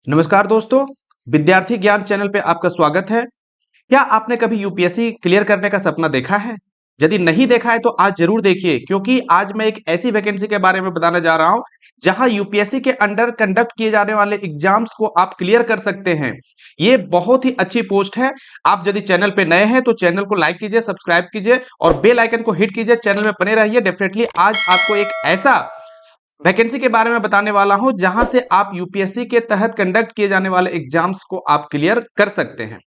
नमस्कार दोस्तों, विद्यार्थी ज्ञान चैनल पे आपका स्वागत है। क्या आपने कभी यूपीएससी क्लियर करने का सपना देखा है? यदि नहीं देखा है तो आज जरूर देखिए, क्योंकि आज मैं एक ऐसी वैकेंसी के बारे में बताने जा रहा हूं जहां यूपीएससी के अंडर कंडक्ट किए जाने वाले एग्जाम्स को आप क्लियर कर सकते हैं। ये बहुत ही अच्छी पोस्ट है। आप यदि चैनल पे नए हैं तो चैनल को लाइक कीजिए, सब्सक्राइब कीजिए और बेल आइकन को हिट कीजिए। चैनल में बने रहिए। डेफिनेटली आज आपको एक ऐसा वैकेंसी के बारे में बताने वाला हूं जहां से आप यूपीएससी के तहत कंडक्ट किए जाने वाले एग्जाम्स को आप क्लियर कर सकते हैं।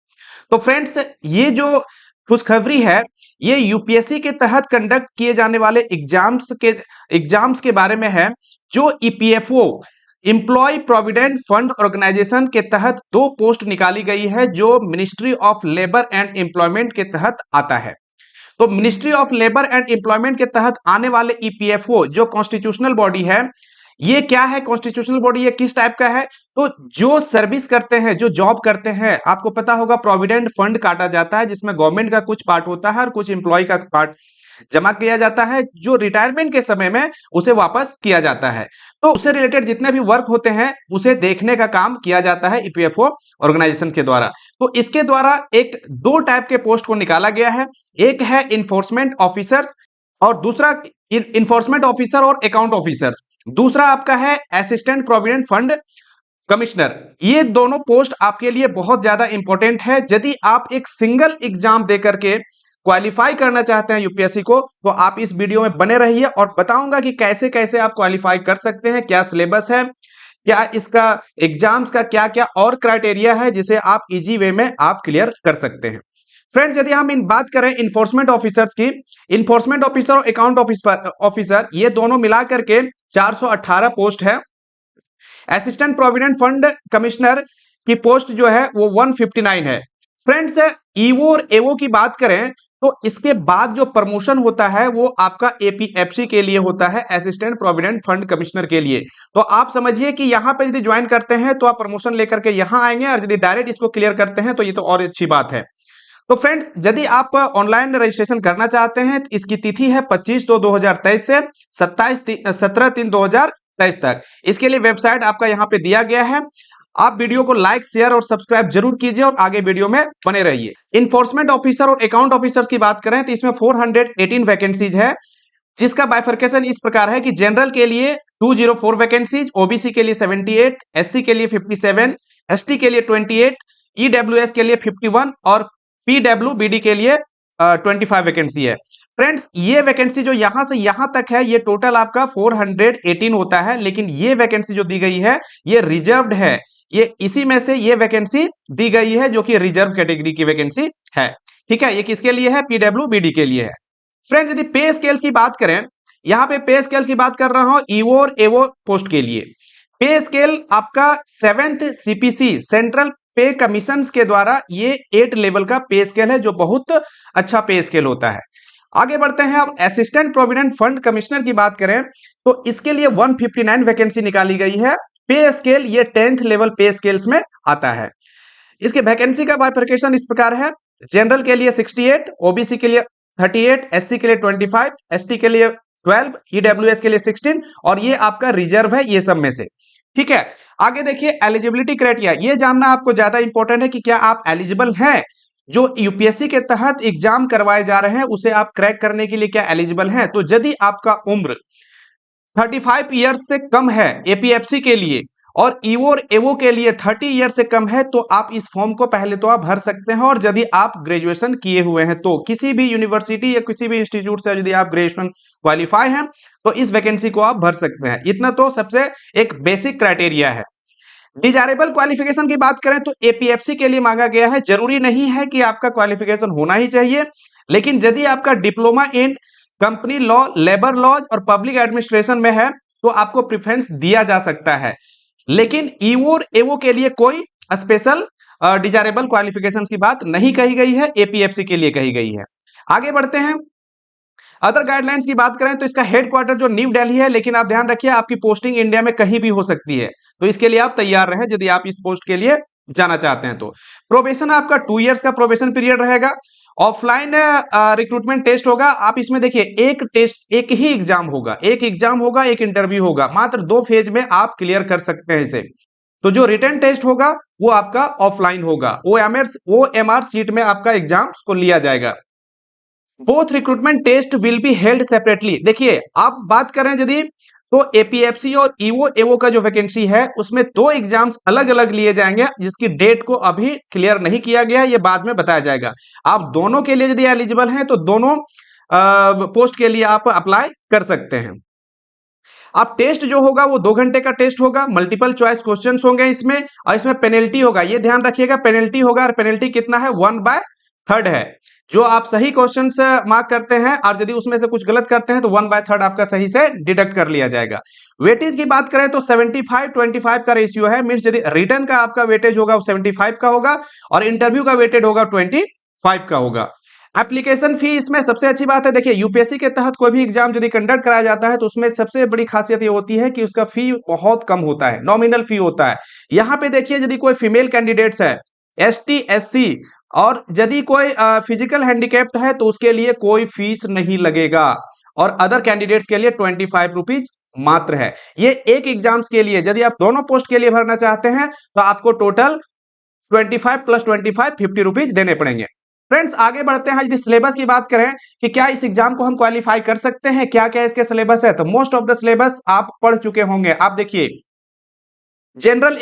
तो फ्रेंड्स, ये जो खुशखबरी है ये यूपीएससी के तहत कंडक्ट किए जाने वाले एग्जाम्स के बारे में है, जो EPFO employee provident fund organisation के तहत दो पोस्ट निकाली गई है, जो ministry of labour and employment के तहत आता है। तो ministry of labour and employment के तहत आने वाले ईपीएफओ जो कॉन्स्टिट्यूशनल बॉडी है, ये क्या है? कॉन्स्टिट्यूशनल बॉडी ये किस टाइप का है? तो जो सर्विस करते हैं, जो जॉब करते हैं, आपको पता होगा प्रोविडेंट फंड काटा जाता है जिसमें गवर्नमेंट का कुछ पार्ट होता है और कुछ एम्प्लॉय का पार्ट जमा किया जाता है, जो रिटायरमेंट के समय में उसे वापस किया जाता है। तो उससे रिलेटेड जितने भी वर्क होते हैं उसे देखने का काम किया जाता है ईपीएफओ ऑर्गेनाइजेशन के द्वारा। तो इसके द्वारा एक दो टाइप के पोस्ट को निकाला गया है। एक है इन्फोर्समेंट ऑफिसर्स और दूसरा इन्फोर्समेंट ऑफिसर और अकाउंट ऑफिसर्स। दूसरा आपका है असिस्टेंट प्रोविडेंट फंड कमिश्नर। ये दोनों पोस्ट आपके लिए बहुत ज्यादा इंपॉर्टेंट है। यदि आप एक सिंगल एग्जाम देकर के क्वालिफाई करना चाहते हैं यूपीएससी को, तो आप इस वीडियो में बने रहिए और बताऊंगा कि कैसे कैसे आप क्वालिफाई कर सकते हैं, क्या सिलेबस है, क्या इसका एग्जाम्स का क्या क्या और क्राइटेरिया है जिसे आप इजी वे में आप क्लियर कर सकते हैं। फ्रेंड्स, यदि हम इन बात करें इन्फोर्समेंट ऑफिसर्स की, इन्फोर्समेंट ऑफिसर और अकाउंट ऑफिसर ये दोनों मिला करके 418 पोस्ट है। असिस्टेंट प्रोविडेंट फंड कमिश्नर की पोस्ट जो है वो 159 है। फ्रेंड्स, ईवो और एवो की बात करें तो इसके बाद जो प्रमोशन होता है वो आपका एपीएफसी के लिए होता है, असिस्टेंट प्रोविडेंट फंड कमिश्नर के लिए। तो आप समझिए कि यहां पर यदि ज्वाइन करते हैं तो आप प्रमोशन लेकर के यहां आएंगे, और यदि डायरेक्ट इसको क्लियर करते हैं तो ये तो और अच्छी बात है। तो फ्रेंड्स, यदि आप ऑनलाइन रजिस्ट्रेशन करना चाहते हैं तो इसकी तिथि है 25/2/2023 से 17/3/2023 तक। इसके लिए वेबसाइट आपका यहाँ पे दिया गया है। आप वीडियो को लाइक, शेयर और सब्सक्राइब जरूर कीजिए और आगे वीडियो में बने रहिए। इन्फोर्समेंट ऑफिसर और अकाउंट ऑफिसर्स की बात करें तो इसमें 418 वैकेंसीज है, जिसका बाइफर्केशन इस प्रकार है कि जनरल के लिए 204 वैकेंसीज, ओबीसी के लिए 78, एससी के लिए 57, एसटी के लिए 28, ईडब्ल्यूएस के लिए 51 और पीडब्ल्यूबीडी के लिए 25 वैकेंसी है। फ्रेंड्स, ये वैकेंसी जो यहां से यहां तक है ये टोटल आपका 418 होता है, लेकिन ये वैकेंसी जो दी गई है ये रिजर्व्ड है। ये इसी में से ये वैकेंसी दी गई है जो कि रिजर्व कैटेगरी की वैकेंसी है। ठीक है, ये किसके लिए है? पीडब्ल्यूबीडी के लिए है। फ्रेंड्स, यदि पे स्केल्स की बात करें, यहाँ पे पे स्केल्स की बात कर रहा हूं ईवो और एवो पोस्ट के लिए। पे स्केल आपका 7th सीपीसी सेंट्रल पे कमीशन के द्वारा ये 8 लेवल का पे स्केल है, जो बहुत अच्छा पे स्केल होता है। आगे बढ़ते हैं। अब असिस्टेंट प्रोविडेंट फंड कमिश्नर की बात करें तो इसके लिए 159 वैकेंसी निकाली गई है। पे स्केल ये 10th लेवल पे स्केल्स में आता है। इसके वैकेंसी का बाइफर्केशन इस प्रकार है। जनरल के लिए 68, ओबीसी के लिए 38, एससी के लिए 25, एसटी के लिए 12, ईडब्ल्यूएस के लिए 16 और ये आपका रिजर्व है ये सब में से। ठीक है, आगे देखिए एलिजिबिलिटी क्राइटेरिया। ये जानना आपको ज्यादा इंपॉर्टेंट है कि क्या आप एलिजिबल हैं, जो यूपीएससी के तहत एग्जाम करवाए जा रहे हैं उसे आप क्रैक करने के लिए क्या एलिजिबल हैं। तो यदि आपका उम्र 35 ईयर्स से कम है एपीएफसी के लिए और ईवो और एवो के लिए 30 ईयर से कम है, तो आप इस फॉर्म को पहले तो आप भर सकते हैं। और यदि आप ग्रेजुएशन किए हुए हैं तो किसी भी यूनिवर्सिटी या किसी भी इंस्टीट्यूट से यदि आप ग्रेजुएशन क्वालिफाई हैं तो इस वैकेंसी को आप भर सकते हैं। इतना तो सबसे एक बेसिक क्राइटेरिया है। डिजायरेबल क्वालिफिकेशन की बात करें तो एपीएफसी के लिए मांगा गया है, जरूरी नहीं है कि आपका क्वालिफिकेशन होना ही चाहिए, लेकिन यदि आपका diploma in company law, labour law और पब्लिक एडमिनिस्ट्रेशन में है तो आपको प्रेफरेंस दिया जा सकता है। लेकिन ईवो और एवो के लिए कोई स्पेशल डिजायरेबल क्वालिफिकेशन की बात नहीं कही गई है, एपीएफसी के लिए कही गई है। आगे बढ़ते हैं। अदर गाइडलाइंस की बात करें तो इसका हेडक्वार्टर जो न्यू दिल्ली है, लेकिन आप ध्यान रखिए आपकी पोस्टिंग इंडिया में कहीं भी हो सकती है, तो इसके लिए आप तैयार रहें यदि आप इस पोस्ट के लिए जाना चाहते हैं। तो प्रोबेशन आपका 2 इयर्स का प्रोबेशन पीरियड रहेगा। ऑफलाइन रिक्रूटमेंट टेस्ट होगा। आप इसमें देखिए एक टेस्ट, एक ही एग्जाम होगा, एक इंटरव्यू होगा, मात्र 2 फेज में आप क्लियर कर सकते हैं इसे। तो जो रिटन टेस्ट होगा वो आपका ऑफलाइन होगा, OMR सीट में आपका एग्जाम को लिया जाएगा। Both recruitment test will be held separately. देखिए आप बात करें यदि तो APFC और EO का जो वैकेंसी है उसमें दो एग्जाम्स अलग अलग लिए जाएंगे, जिसकी डेट को अभी क्लियर नहीं किया गया है, ये बाद में बताया जाएगा। आप दोनों के लिए यदि एलिजिबल हैं तो दोनों पोस्ट के लिए आप अप्लाई कर सकते हैं। अब टेस्ट जो होगा वो 2 घंटे का टेस्ट होगा, मल्टीपल चॉइस क्वेश्चंस होंगे इसमें, और इसमें पेनल्टी होगा, ये ध्यान रखिएगा पेनल्टी होगा, और पेनल्टी कितना है 1/3 है। जो आप सही क्वेश्चन मार्क करते हैं और यदि उसमें से कुछ गलत करते हैं तो 1/3 आपका सही से डिडक्ट कर लिया जाएगा। वेटेज की बात करें तो 75-25 का रेशियो है, मीन्स यदि रिटर्न का आपका वेटेज होगा वो 75 का होगा और इंटरव्यू का वेटेड होगा 25 का होगा। एप्लीकेशन फी इसमें सबसे अच्छी बात है, देखिए यूपीएससी के तहत कोई भी एग्जाम यदि कंडक्ट कराया जाता है तो उसमें सबसे बड़ी खासियत ये होती है कि उसका फी बहुत कम होता है, नॉमिनल फी होता है। यहाँ पे देखिए यदि कोई फीमेल कैंडिडेट्स है, ST SC और यदि कोई फिजिकल हैंडीकैप्ड है तो उसके लिए कोई फीस नहीं लगेगा, और अदर कैंडिडेट्स के लिए 25 रुपीज मात्र है। ये एक एग्जाम्स के लिए, यदि आप दोनों पोस्ट के लिए भरना चाहते हैं तो आपको टोटल 25 + 25 50 रुपीज देने पड़ेंगे। फ्रेंड्स आगे बढ़ते हैं, यदि सिलेबस की बात करें कि क्या इस एग्जाम को हम क्वालिफाई कर सकते हैं, क्या क्या इसके सिलेबस है, तो मोस्ट ऑफ द सिलेबस आप पढ़ चुके होंगे। आप देखिए जनरल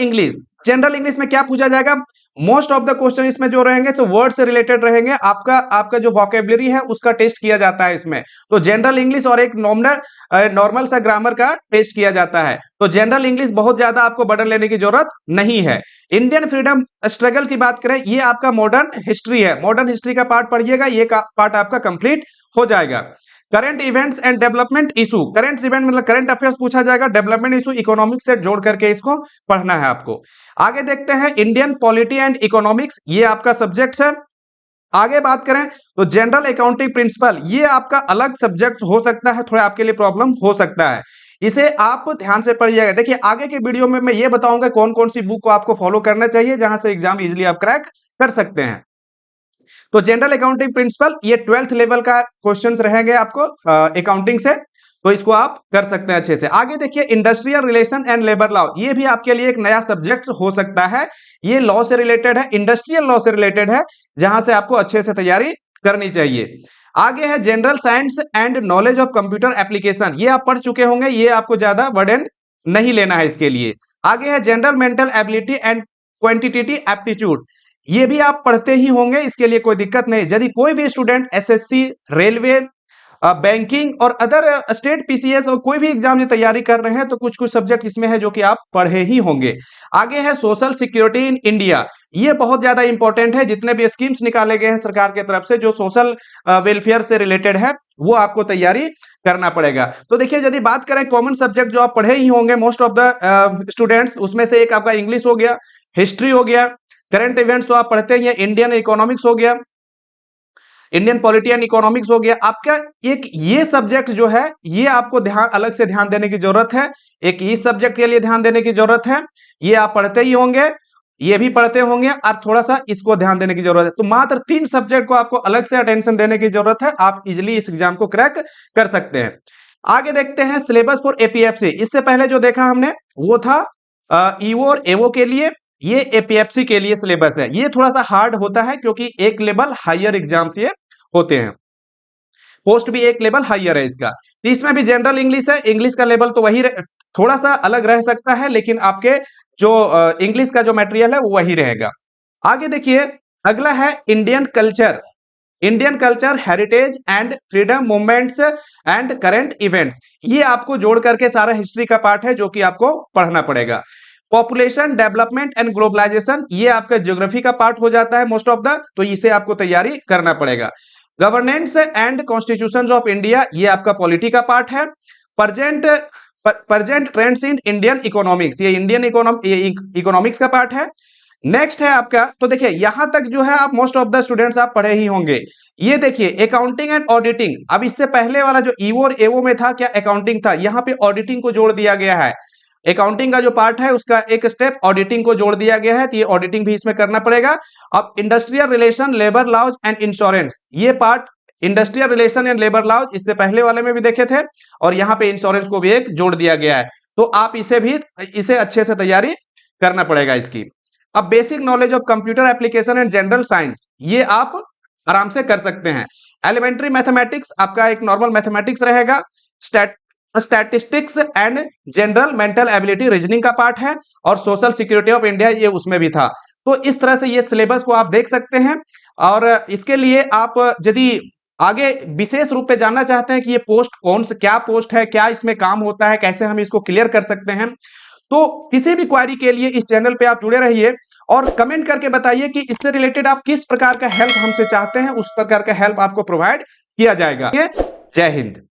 इंग्लिश में क्या पूछा जाएगा, मोस्ट ऑफ द क्वेश्चन इसमें जो रहेंगे तो वर्ड से रिलेटेड रहेंगे, आपका जो वोकेबलरी है उसका टेस्ट किया जाता है इसमें। तो जनरल इंग्लिश और एक नॉर्मल सा ग्रामर का टेस्ट किया जाता है। तो जनरल इंग्लिश बहुत ज्यादा आपको बर्डन लेने की जरूरत नहीं है। इंडियन फ्रीडम स्ट्रगल की बात करें, ये आपका मॉडर्न हिस्ट्री है, मॉडर्न हिस्ट्री का पार्ट पढ़िएगा, ये पार्ट आपका कंप्लीट हो जाएगा। Current events and development issue, current event मतलब करंट अफेयर्स पूछा जाएगा, डेवलपमेंट इशू इकोनॉमिक्स से जोड़ करके इसको पढ़ना है आपको। आगे देखते हैं इंडियन पॉलिटी एंड इकोनॉमिक्स, ये आपका सब्जेक्ट है। आगे बात करें तो जनरल अकाउंटिंग प्रिंसिपल, ये आपका अलग सब्जेक्ट हो सकता है, थोड़ा आपके लिए प्रॉब्लम हो सकता है, इसे आप ध्यान से पढ़िएगा। देखिए आगे के वीडियो में मैं ये बताऊंगा कौन कौन सी बुक को आपको फॉलो करना चाहिए जहां से एग्जाम इजिली आप क्रैक कर सकते हैं। तो जनरल अकाउंटिंग प्रिंसिपल ये 12th लेवल का क्वेश्चंस रहेंगे आपको अकाउंटिंग से, तो इसको आप कर सकते हैं अच्छे से। आगे देखिए industrial relation and labour law, ये भी आपके लिए एक नया सब्जेक्ट हो सकता है, ये लॉ से रिलेटेड है, इंडस्ट्रियल लॉ से रिलेटेड है, जहां से आपको अच्छे से तैयारी करनी चाहिए। आगे है general science and knowledge of computer application, ये आप पढ़ चुके होंगे, ये आपको ज्यादा बर्डन नहीं लेना है इसके लिए। आगे है general mental ability and quantitative aptitude, ये भी आप पढ़ते ही होंगे, इसके लिए कोई दिक्कत नहीं। यदि कोई भी स्टूडेंट SSC, रेलवे, बैंकिंग और अदर स्टेट PCS और कोई भी एग्जाम की तैयारी कर रहे हैं तो कुछ कुछ सब्जेक्ट इसमें है जो कि आप पढ़े ही होंगे। आगे है सोशल सिक्योरिटी इन इंडिया, ये बहुत ज्यादा इंपॉर्टेंट है, जितने भी स्कीम्स निकाले गए हैं सरकार की तरफ से जो सोशल वेलफेयर से रिलेटेड है वो आपको तैयारी करना पड़ेगा। तो देखिए यदि बात करें कॉमन सब्जेक्ट जो आप पढ़े ही होंगे मोस्ट ऑफ द स्टूडेंट्स, उसमें से एक आपका इंग्लिश हो गया, हिस्ट्री हो गया, करंट इवेंट्स तो आप पढ़ते ही हैं, इंडियन इकोनॉमिक्स हो गया, इंडियन पॉलिटी एंड इकोनॉमिक्स हो गया आपका। एक ये सब्जेक्ट जो है ये आपको ध्यान अलग से ध्यान देने की जरूरत है, एक इस सब्जेक्ट के लिए ध्यान देने की जरूरत है, ये आप पढ़ते ही होंगे, ये भी पढ़ते होंगे और थोड़ा सा इसको ध्यान देने की जरूरत है। तो मात्र 3 सब्जेक्ट को आपको अलग से अटेंशन देने की जरूरत है, आप इजिली इस एग्जाम को क्रैक कर सकते हैं। आगे देखते हैं सिलेबस फॉर APFC, इससे पहले जो देखा हमने वो था EO और AO के लिए, ये APFC के लिए सिलेबस है। ये थोड़ा सा हार्ड होता है क्योंकि एक लेवल हायर एग्जाम्स ये होते हैं, पोस्ट भी एक लेवल हायर है इसका। तो इसमें भी जनरल इंग्लिश है, इंग्लिश का लेवल तो वही थोड़ा सा अलग रह सकता है, लेकिन आपके जो इंग्लिश का जो मटेरियल है वो वही रहेगा। आगे देखिए अगला है Indian culture heritage and freedom movements and current events, ये आपको जोड़ करके सारा हिस्ट्री का पार्ट है जो कि आपको पढ़ना पड़ेगा। पॉपुलेशन डेवलपमेंट एंड ग्लोबलाइजेशन, ये आपका ज्योग्राफी का पार्ट हो जाता है मोस्ट ऑफ द, तो इसे आपको तैयारी करना पड़ेगा। Governance and constitution of India, ये आपका पॉलिटी का पार्ट है। Present trends in Indian economics, ये इंडियन इकोनॉमिक्स का पार्ट है। नेक्स्ट है आपका, तो देखिए यहां तक जो है आप मोस्ट ऑफ द स्टूडेंट्स आप पढ़े ही होंगे। ये देखिए अकाउंटिंग एंड ऑडिटिंग, अब इससे पहले वाला जो EO और AO में था क्या अकाउंटिंग था, यहाँ पे ऑडिटिंग को जोड़ दिया गया है। अकाउंटिंग का जो पार्ट है उसका एक स्टेप ऑडिटिंग को जोड़ दिया गया है, तो ये ऑडिटिंग भी इसमें करना पड़ेगा। अब industrial relation, labour laws and insurance, ये part industrial relation and labour laws इससे पहले वाले में भी देखे थे, और यहाँ पे इंश्योरेंस को भी एक जोड़ दिया गया है। तो आप इसे अच्छे से तैयारी करना पड़ेगा इसकी। अब basic knowledge of computer application and general science, ये आप आराम से कर सकते हैं। एलिमेंट्री मैथमेटिक्स आपका एक नॉर्मल मैथमेटिक्स रहेगा। Statistics and general mental ability reasoning का पार्ट है, और सोशल सिक्योरिटी ऑफ इंडिया ये उसमें भी था। तो इस तरह से ये सिलेबस को आप देख सकते हैं। और इसके लिए आप यदि आगे विशेष रूप से जानना चाहते हैं कि ये पोस्ट कौन सा क्या पोस्ट है, क्या इसमें काम होता है, कैसे हम इसको क्लियर कर सकते हैं, तो किसी भी क्वेरी के लिए इस चैनल पे आप जुड़े रहिए और कमेंट करके बताइए कि इससे रिलेटेड आप किस प्रकार का हेल्प हमसे चाहते हैं, उस प्रकार का हेल्प आपको प्रोवाइड किया जाएगा। जय हिंद।